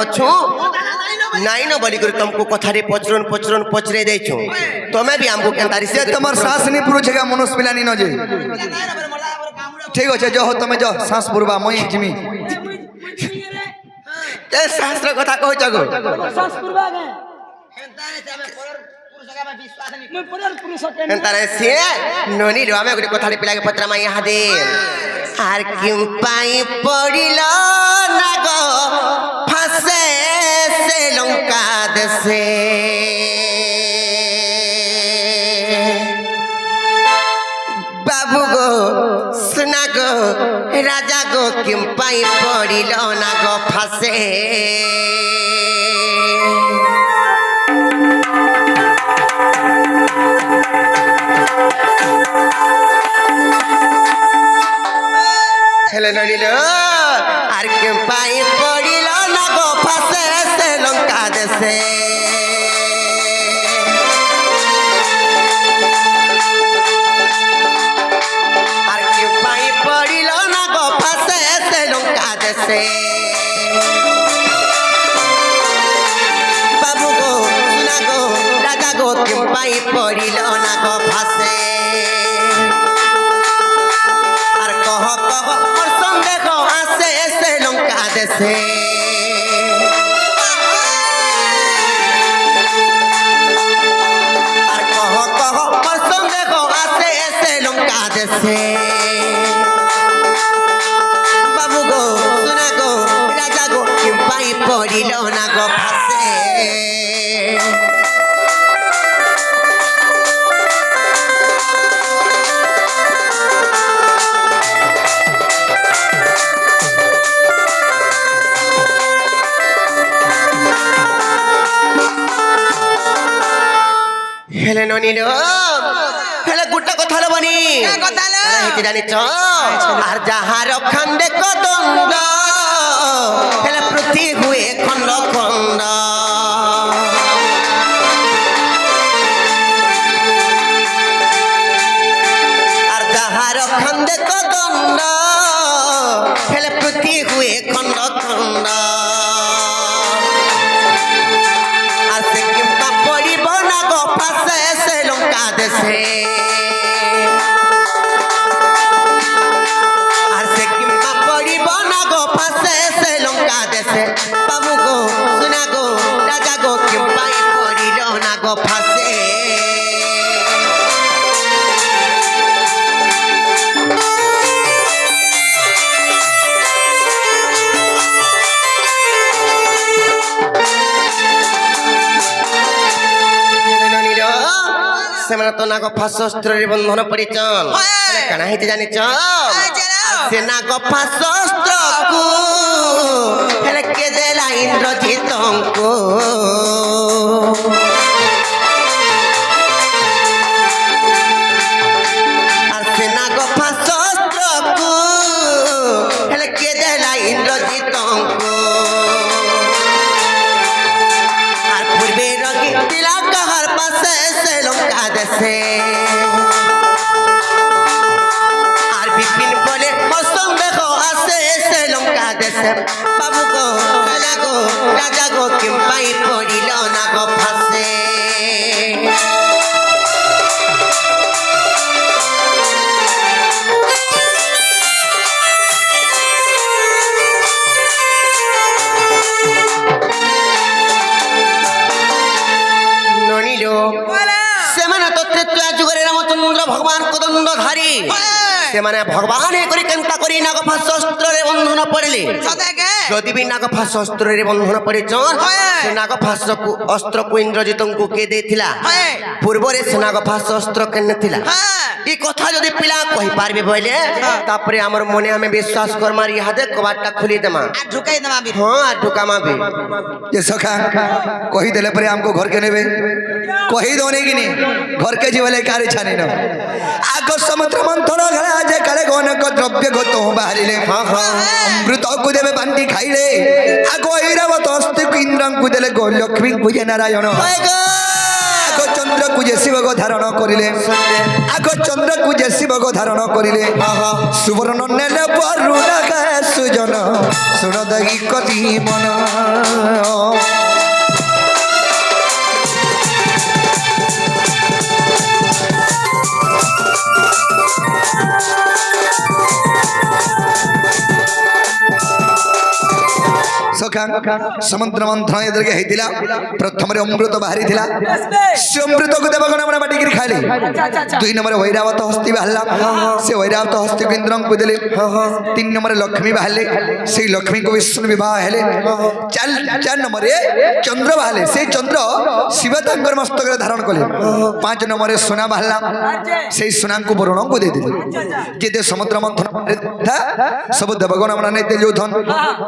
ଅଛୁ ନାଇଁ ନ ବୋଲି କରି ତମକୁ କଥାରେ ପଚରନ ପଚରେ ଦେଇଛୁ ତମେ ବି ଆମକୁ କେନ୍ତାରି ସେ ତମର ସାସ ନି ପୁରୁଛେ କା ମନୁଷ ପିଲାନି ନ ଯେ ঠিক আছে যহ তুমি যহ শ্বাস পুরবা মই জিমি ଏ ଶାସ୍ତ୍ର କଥା କହୁଛ ଗো ଏନ୍ତାରେ ସିଏ ନନିରୁ ଆମେ ଗୋଟେ କଥାରେ ପିଲାକେ ପଚରାମା ଇହାଦେ ଆର କିମ୍ ପାଇଁ ପଡ଼ିଲ ନା ଗো ଫାସେ ସେ ଲଙ୍କା ଦେଶେ ବାବୁ গো ସୁନା গো রাজা গো কিম ପାଇଁ পড়িল না গো ফাসে হেলে নলিল আর কিম ପାଇଁ পড়িল না গো ফাসে সে লঙ্কা দেশে বাবু গো সুনা গো রাজা গো কিম পাই পড়িল না গো ফাসে আর কহ কহ মোর সন্দেহ আসে সে লঙ্কা দেশে আর কহ কহ মোর সন্দেহ আসে সে লঙ্কা দেশে পড়িল না গো ফাসে হেলে ননিল হেলে গোটা কথা লবনি হেতে জানিছ আর যাহার খান্দে কদন্দ হেলে প্রতি হুয়ে খন্ড খন্ড আর যাহার খান্দে কদন্ড হেলে প্রতি হুয়ে খন্ড খন্ড আর সে কিম্পা পড়িব না গো ফাসে সে লঙ্কা দেশে আর সে কিম্পা পড়িব না গো ফাসে সে লঙ্কা দেশে বাবু গো সুনা গো রাজা গো কিম্পা পড়িল না গো ফাসে ସେମାନେ ତ ନାଗ ଫାଶସ୍ତ୍ରରେ ବନ୍ଧନ ପରିଚନ କାଣା ହେଇଛି ଜାଣିଛ ସେ ନାଗ ଫାଶସ୍ତ୍ରକୁ ହେଲେ କେ ଦେଲା ଇନ୍ଦ୍ରଜିତଙ୍କୁ আর ସେ ନାଗ ଫାଶସ୍ତ୍ରକୁ ହେଲେ କେ ଦେଲା ଇନ୍ଦ୍ରଜିତଙ୍କୁ আর পূর্বে রগি দিলা কাহার পাশে সে লঙ্কা দেশে আর বিপিন বলে মৌসুম দেখো আসে সে লঙ্কা দেশে বাবু গো রাজা গো কিম পাই পড়িল না গো ফাসে ননিল ସେମାନେ ତ ତ୍ରେତୟା ଯୁଗରେ ରାମଚନ୍ଦ୍ର ଭଗବାନ କଦଣ୍ଡଧାରୀ ସେମାନେ ଭଗବାନ ହେଇକରି କେନ୍ତା କରି ନାଗ ଫାଶସ୍ତ୍ରରେ ବନ୍ଧନ ପଡ଼ିଲେ ଯଦି ବି ନାଗ ଫାଶସ୍ତ୍ରରେ ବନ୍ଧନ ପଡ଼ିଛନ୍ ସେ ନାଗ ଫାଶକୁ ଅସ୍ତ୍ରକୁ ଇନ୍ଦ୍ରଜିତଙ୍କୁ କିଏ ଦେଇଥିଲା ପୂର୍ବରେ ସେ ନାଗ ଫାଶ ଅସ୍ତ୍ର କେନେ ଥିଲା ଏ କଥା ଯଦି ପିଲା କହିପାରିବେ ବୋଇଲେ ତାପରେ ଆମର ମନେ ଆମେ ବିଶ୍ୱାସ କରମାର ଇହାଦେ କବାଟଟା ଖୋଲି ଦେମା ହଁ ଢୁକାମା ବି যে সখা কহি দেলে পরে আমকো ঘর কে নেবে কহি দোনে কি নি ঘর কে জীবলে কারে ছানি ন আগ সমুদ্র মন্থন ঘরা যে কালে গনক দ্রব্য গত বাহারিলে অমৃত কু দেবে বান্টি খাইলে আগ ঐরাবত অস্তি ইন্দ্রং কু দেলে গো লক্ষ্মী কুজে নারায়ণ আগ চন্দ্র কুজে শিব গো ধারণ করিলে আগ চন্দ্র কুজে শিব গো ধারণ করিলে সুবর্ণ নেলে বরুণা সুজন শুণ দগি কতি মন ସମୁଦ୍ର ମନ୍ଥନ ଏଦେରକେ ହେଇଥିଲା ପ୍ରଥମରେ ଅମୃତ ବାହାରିଥିଲା ସେ ଅମୃତକୁ ଦେବଗଣ ମାନେ ବାଟିକିରି ଖାଇଲେ 2 ନମ୍ବର ଐରାବତ ହସ୍ତି ବାହାରିଲା ସେ ଐରାବତ ହସ୍ତିକୁ ଇନ୍ଦ୍ରଙ୍କୁ ଦେଲେ 3 ନମ୍ବରରେ ଲକ୍ଷ୍ମୀ ବାହାରିଲେ ସେଇ ଲକ୍ଷ୍ମୀକୁ ବିଷ୍ଣୁ ବିବାହ ହେଲେ 4 ନମ୍ବରରେ ଚନ୍ଦ୍ର ବାହାରିଲେ ସେଇ ଚନ୍ଦ୍ର ଶିବ ତାଙ୍କର ମସ୍ତକରେ ଧାରଣ କଲେ 5 ନମ୍ବରରେ ସୁନା ବାହାରିଲା ସେଇ ସୁନାଙ୍କୁ ବରୁଣଙ୍କୁ ଦେଇଦେଲେ ଯେତେ ସମୁଦ୍ର ମନ୍ଥନ ସବୁ ଦେବଗଣ ମାନେ ନେଇତେ ଯୋଉଥନ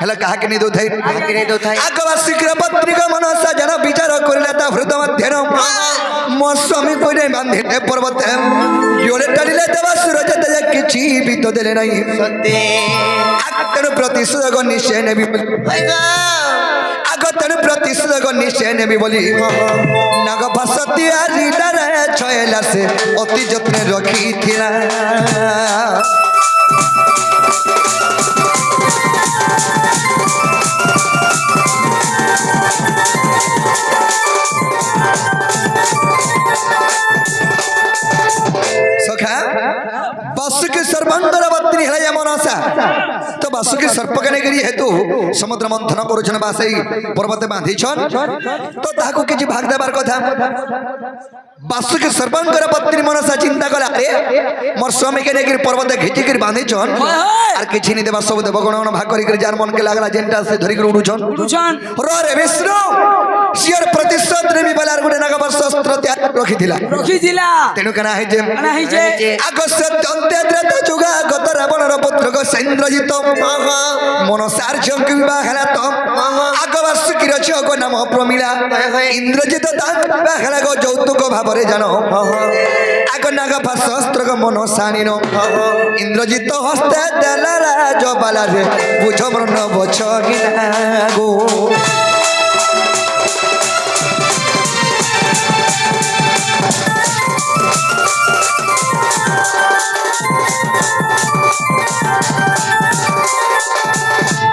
ହେଲେ କାହାକେ ନେଇ ଦଉଥାଏ ଆଗବା ଶୀଘ୍ର ପତ୍ରିକା ମନସା ଜନ ବିଚାର କରିଲେ ତା ହୃଦ ମଧ୍ୟରେ ମୋ ସ୍ୱାମୀ କହିଲେ ବାନ୍ଧିଲେ ପର୍ବତ ଜୋରେ ଟାଣିଲେ ଦେବା ସୁରଜ ତେଜ କିଛି ବି ତ ଦେଲେ ନାହିଁ ତେଣୁ ପ୍ରତିଶୋଧକ ନିଶ୍ଚୟ ନେବି ଆଗ ତେଣୁ ପ୍ରତିଶୋଧକ ନିଶ୍ଚୟ ନେବି ବୋଲି ନାଗ ଭାଷ ତିଆରି ଛୟଲା ସେ ଅତି ଯତ୍ନ ରଖିଥିଲା सखा बासुकी सर्वांगर पत्नी है मनसा तो बासुकी सर्प के नेकरी हेतु समुद्र मंथन करुछन बासई पर्वत बांधिछन तो ताको किछि भाग देबार कथा बासुकी सर्वांगर पत्नी मनसा चिंता कला अरे मोर स्वामी के नेकरी पर्वत घिचिकिर बांधिछन आर किछि नि देबा सब देवगण भाग करिकर जार मन के लागला जेंटा से धरिकर उडुछन रे विष्णु सियर प्रतिशोध रे बिबलार गुडे नागपर शस्त्र त्याग रखिथिला तेनु कना है जे अगस्य दंतेद्रत जुगा गत रावणर पुत्र को सैन्द्रजित मनसार जंक विवाह हला तो आगवासुकीर छको नाम प्रमिला इंद्रजित दान विवाह हला को যৌতুক भाबरे जानो आग नागपा शस्त्र को मनसानिनो इंद्रजित हस्ते देला राजबाला रे बुझ मरण बछगिना गो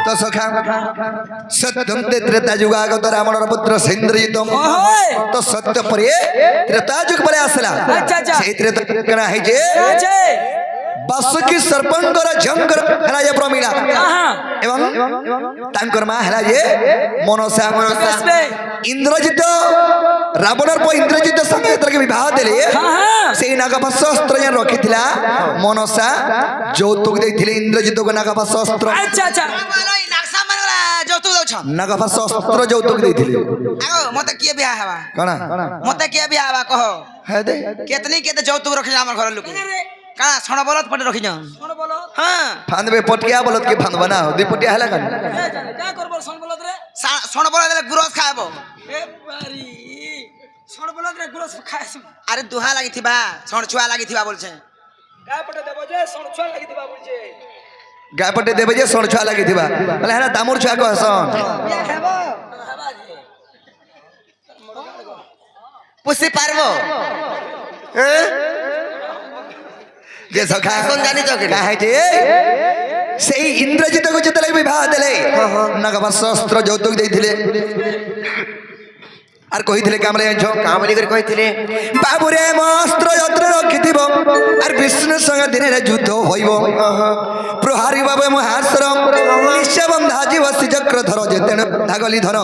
तो सखा सत्यंते त्रेता युगागत रावणर पुत्र सैन्द्रजित तो सत्य परे त्रेता युग परे आसला सेई त्रेता कना है जे बासुकी सर्पंकर जंकर हला जे प्रमिला एवं तांकर मा हला जे मनसा इंद्रजित रावणर पर इंद्रजित संगे तक विवाह देले सेई नागपा शस्त्र जे रखिथिला मनसा যৌতুক देथिले इंद्रजित को नागपा शस्त्र अच्छा अच्छा যৌতুক দছ নাগপা শস্ত্র যৌতুক দেইथिले আগো মতে কিয়ে বিয়া হবা কোনা মতে কিয়ে বিয়া হবা কহ হে দে কেতনি কেতে যৌতুক रखिला हमर घर लोक का छण बलत पटे रखि जाओ छण बलत हां फांदबे पटकिया बलत के फांदबा ना दुई पटिया हला का करबो छण बलत रे छण बलत रे गुरस खाबो ए बारी छण बलत रे गुरस खाइस अरे दुहा लागि थिबा छण छुआ लागि थिबा बोलछे का पटे देबो जे छण छुआ लागि थिबा बोलछे गाय पटे देबे जे छण छुआ लागि थिबा बोले हला दामुर छुआ को हसन खाबो पुसी पारबो हैं जे सखा कोन जानि तो का है जे सेई इंद्रजित को जतले विवाह देले नागपा शस्त्र যৌতুক देथिले आर कहिथिले कामरे आछो कामली कर कहिथिले बाबुरे मस्त्र यत्र रखिथिबो आर विष्णु संग दिने रे युद्ध होइबो प्रहारी बाबे महाश्र निश्चय बंधा जीव चक्र धर जेतेन धागली धर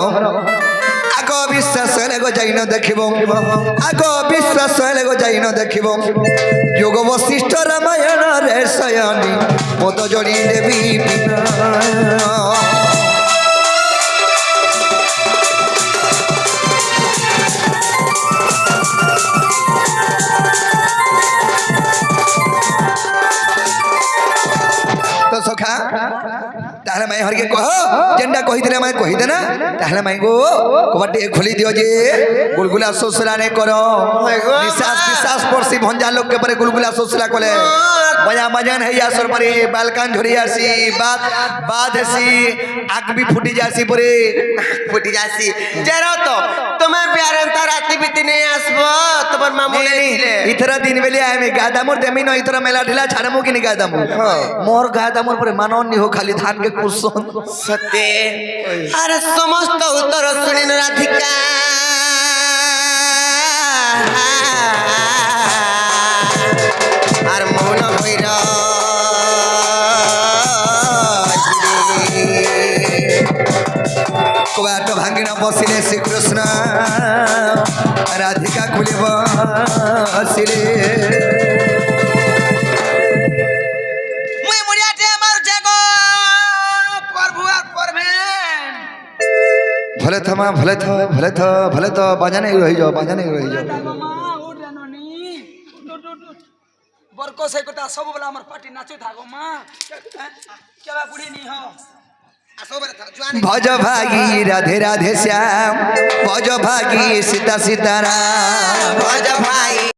आग विश्वास लगो जाइन देखिबो आग विश्वास लगो जाइन देखिबो योग वशिष्ठ रामायण रे सयनी पद जोड़ी देवी तो सखा ताहले मैं हर के कह जेंडा कहि दिले मैं कहि देना ताहले मैं को कबाटे खोली दियो जे गुलगुला सोसला ने करो निश्वास विश्वास परसी भंजा लोग के परे गुलगुला सोसला कोले बजा मजन है या सर परे बालकान झरी आसी बात हसी आग भी फुटी जासी परे फुटी जासी जेरो तो तुम्हें प्यारे अंतर राती बीती नहीं आसबो तबर मामू नहीं इथरा दिन बेले आए में गादामुर देमिनो इथरा मेला ढिला छाड़मु कि नहीं गादामुर मोर गादामुर पर मानन नि हो खाली धान के कुसुम सत्य अरे समस्त उत्तर सुनिन राधिका আর মন হইরা କୁବାଟ ଭାଙ୍ଗିନ ବସିଲେ ଶ୍ରୀକୃଷ୍ଣ ରାଧିକା କୁଲି ବସିଲେ মুই মুড়িয়াতে আমার জাগো প্রভু আর পরমে ভলে থমা ভলে তো বাজানে রহিযাও বাজানে রহিযাও মা উঠ রাননি বরকো সে কথা সব বলা আমার পার্টি নাচে থাকো মা কেবা বুড়ি নি হ ভজ ভাগী রাধে রাধে শ্যাম ভজ ভাগী সীতা সীতারাম ভজ ভাই